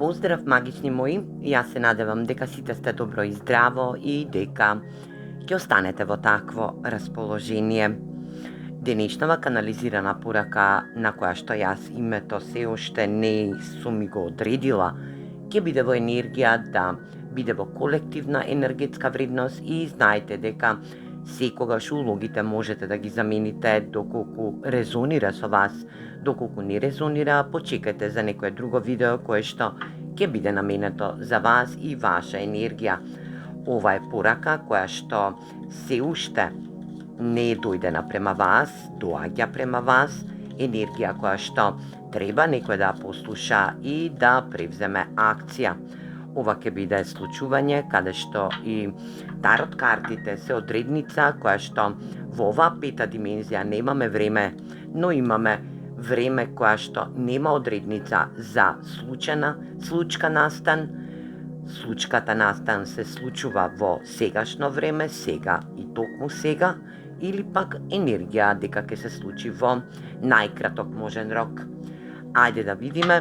Поздрав, магични мои, јас се надевам дека сите сте добро и здраво и дека ќе останете во такво расположение. Денешнава канализирана порака на која што јас името се уште не сум го одредила, ќе биде во енергија да биде во колективна енергетска вредност и знаете дека секогаш улогите можете да ги замените доколку резонира со вас. Доколку не резонира, почекайте за некое друго видео кое што ќе биде наменето за вас и ваша енергија. Ова е порака која што се уште не е дојдена према вас, доаѓа према вас, енергија која што треба некој да послуша и да превземе акција. Ова ќе биде случување каде што и тарот картите се одредница која што во оваа пета димензија немаме време, но имаме време која што нема одредница за случка настан. Случката настан се случува во сегашно време, сега и токму сега, или пак енергија дека ќе се случи во најкраток можен рок. Ајде да видиме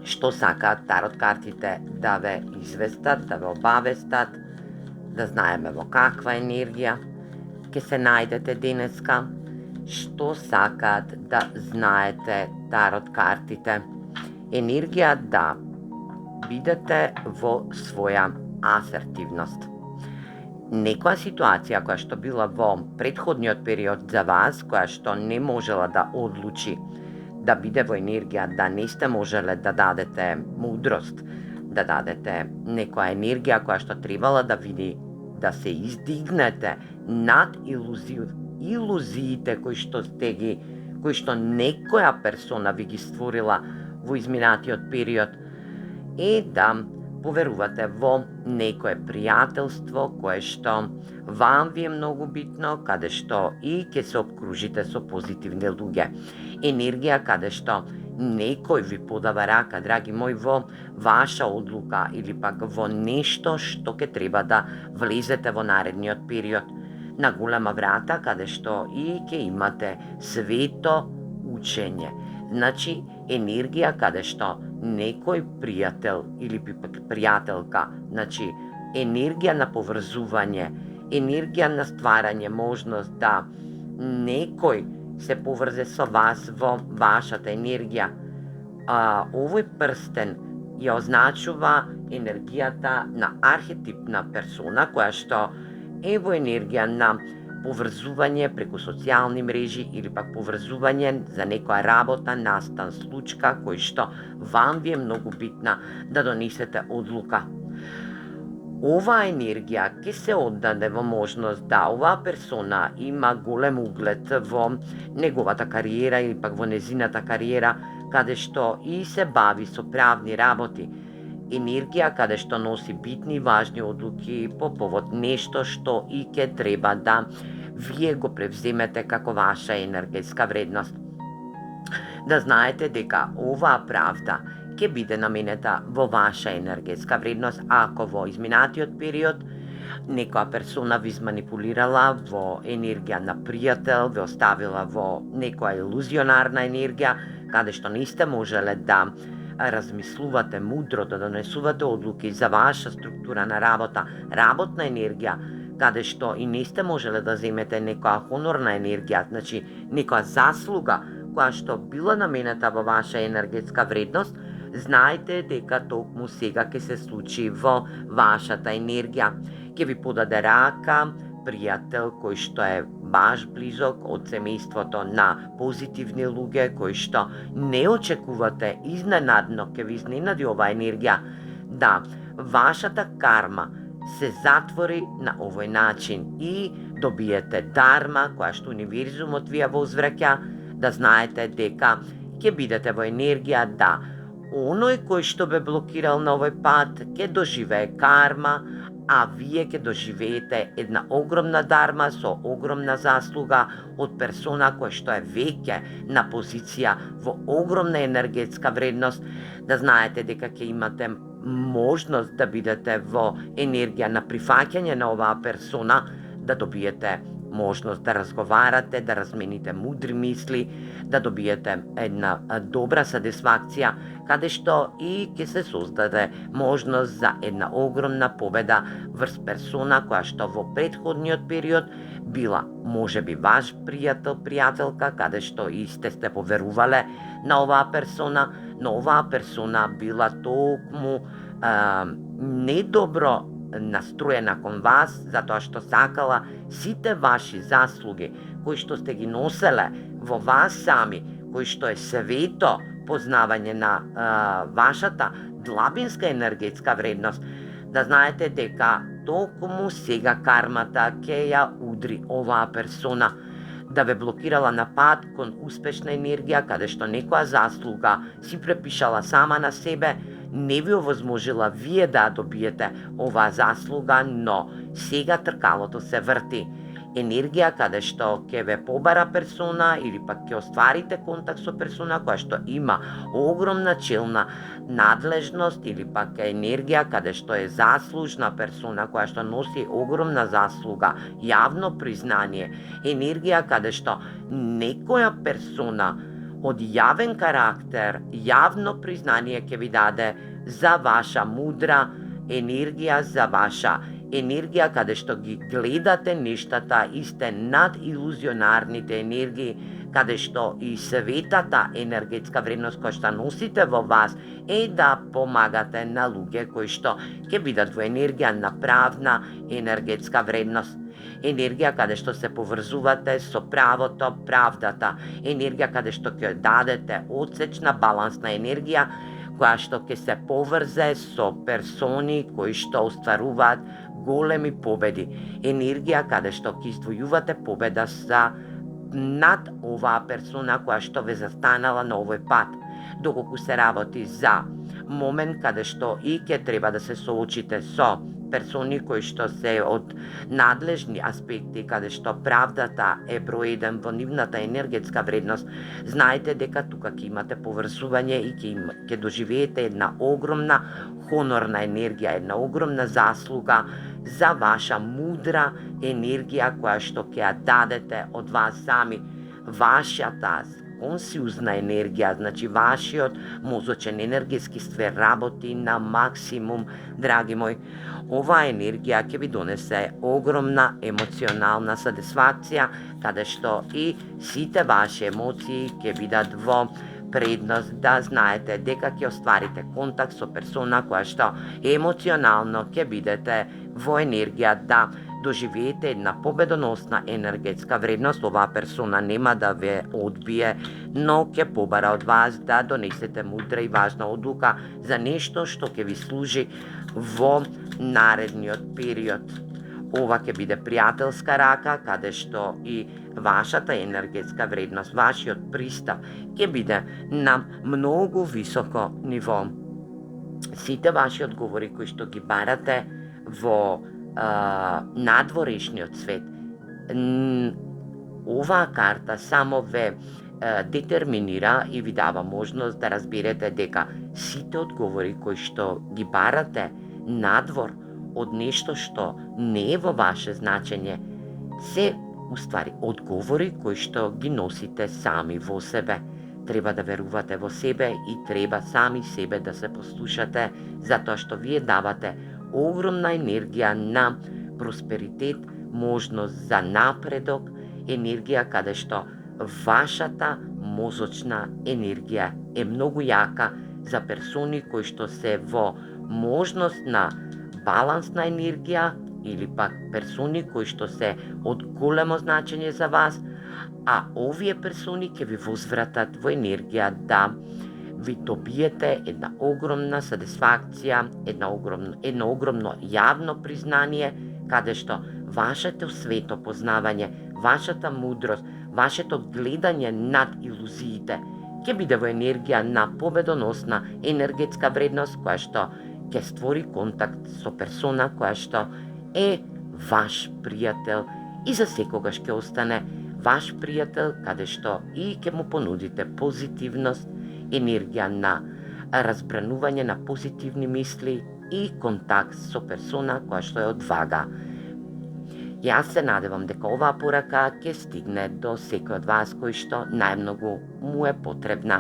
што сакаат тарот картите да ве известат, да ве обавестат, да знаеме во каква енергија ќе се најдете денеска, што сакаат да знаете тарот картите. Енергија да бидете во своја асертивност. Некоја ситуација која што била во претходниот период за вас, која што не можела да одлучи да биде во енергија, да не сте можеле да дадете мудрост, да дадете некоја енергија која што требала да види да се издигнете над илузиите кои што некоја персона ви ги створила во изминатиот период, е да поверувате во некое пријателство кое што вам ви е многу битно, каде што и ќе се обкружите со позитивни луѓе. Енергија каде што некој ви подава рака, драги мои, во ваша одлука или пак во нешто што ќе треба да влезете во наредниот период. На голема врата каде што и ќе имате свето учење. Значи, енергија каде што некој пријател или пријателка, значи енергија на поврзување, енергија на стварање можност да некој се поврзе со вас во вашата енергија. Овој прстен ја означува енергијата на архетипна персона која што е во енергија на поврзување преку социјални мрежи или пак поврзување за некоја работа, настан, случка кој што вам ви е многу битна да донесете одлука. Оваа енергија ќе се оддаде во можност да оваа персона има голем углед во неговата кариера или пак во незината кариера, каде што и се бави со правни работи. Енергија каде што носи битни и важни одлуки по повод нешто што и ќе треба да вие го превземете како ваша енергетска вредност. Да знаете дека оваа правда ќе биде наменета во ваша енергетска вредност ако во изминатиот период некоја персона ви изманипулирала во енергија на пријател, ве оставила во некоја илузионарна енергија, каде што не сте можеле да размислувате мудро, да донесувате одлуки за ваша структура на работа, работна енергија, каде што и не сте можеле да земете некоја хонорна енергија, значи некоја заслуга која што била наменета во ваша енергетска вредност, знаете дека токму сега ќе се случи во вашата енергија. Ќе ви подаде рака пријател кој што е баш близок од семејството на позитивни луѓе кои што не очекувате, изненадно ќе ви изненади оваа енергија, да вашата карма се затвори на овој начин и добиете дарма која што универзумот ви ја возвраќа, да знаете дека ќе бидете во енергија да оној кој што бе блокирал на овој пат ќе доживее карма, а вие ќе доживеете една огромна дарма со огромна заслуга од персона која што е веќе на позиција во огромна енергетска вредност, да знаете дека ќе имате можност да бидете во енергија на прифаќање на оваа персона, да добиете можност да разговарате, да размените мудри мисли, да добиете една добра сатисфакција, каде што и ќе се создаде можност за една огромна победа врз персона која што во претходниот период била можеби ваш пријател, пријателка, каде што и сте поверувале на оваа персона, но оваа персона била токму недобро настроена кон вас, затоа што сакала сите ваши заслуги кои што сте ги носеле во вас сами, кои што е свето познавање на вашата длабинска енергетска вредност, да знаете дека токму сега кармата ќе ја удри оваа персона, да ве блокирала на пат кон успешна енергија, каде што некоја заслуга си препишала сама на себе, не ви овозможила вие да добиете оваа заслуга, но сега тркалото се врти. Енергија каде што ќе ве побара персона или пак ќе остварите контакт со персона која што има огромна челна надлежност или пак енергија каде што е заслужна персона која што носи огромна заслуга, јавно признание, енергија каде што некоја персона од јавен карактер, јавно признание ќе ви даде за ваша мудра енергија, за ваша енергија каде што ги гледате нештата и сте над илузионарните енергии, каде што и светата енергетска вредност која што носите во вас е да помагате на луѓе кои што ќе бидат во енергија на правна енергетска вредност. Енергија каде што се поврзувате со правото, правдата, енергија каде што ќе дадете одсечна балансна енергија која што ќе се поврзе со персони кои што остваруваат големи победи. Енергија каде што ќе издвојувате победа над оваа персона која што ве застанала на овој пат. Доколку се работи за момент каде што и ќе треба да се соочите со персони кои што се од надлежни аспекти, каде што правдата е број 1 во нивната енергетска вредност, знаете дека тука ќе имате поврзување и ќе доживеете една огромна хонорна енергија, една огромна заслуга за ваша мудра енергија која што ќе ја дадете од вас сами, вашата консиузна енергија, значи вашиот мозочен енергетски сфер работи на максимум, драги мои. Оваа енергија ќе ви донесе огромна емоционална сатисфакција, каде што и сите ваши емоции ќе бидат во предност, да знаете дека ќе остварите контакт со персона која што емоционално ќе бидете во енергија да доживеете една победоносна енергетска вредност. Оваа персона нема да ве одбие, но ќе побара од вас да донесете мудра и важна одлука за нешто што ќе ви служи во наредниот период. Ова ќе биде пријателска рака, каде што и вашата енергетска вредност, вашиот пристап ќе биде на многу високо ниво. Сите ваши одговори кои што ги барате во надворешниот свет, оваа карта само ве детерминира и ви дава можност да разберете дека сите одговори кои што ги барате надвор од нешто што не е во ваше значење, се уствари одговори кои што ги носите сами во себе. Треба да верувате во себе и треба сами себе да се послушате, затоа што вие давате огромна енергија на просперитет, можност за напредок, енергија каде што вашата мозочна енергија е многу јака за персони кои што се во можност на балансна енергија или пак персони кои што се од големо значење за вас, а овие персони ќе ви возвратат во енергија да ви добиете една огромна сатисфакција, едно огромно јавно признание, каде што вашето свето познавање, вашата мудрост, вашето гледање над илузиите ќе биде во енергија на победоносна енергетска вредност која што ќе створи контакт со персона која што е ваш пријател и за секогаш ќе остане ваш пријател, каде што и ќе му понудите позитивност, енергија на разбранување на позитивни мисли и контакт со персона која што е од вага. Јас се надевам дека оваа порака ќе стигне до секој од вас кој што најмногу му е потребна.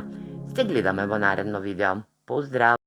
Се гледаме во наредно видео. Поздрав!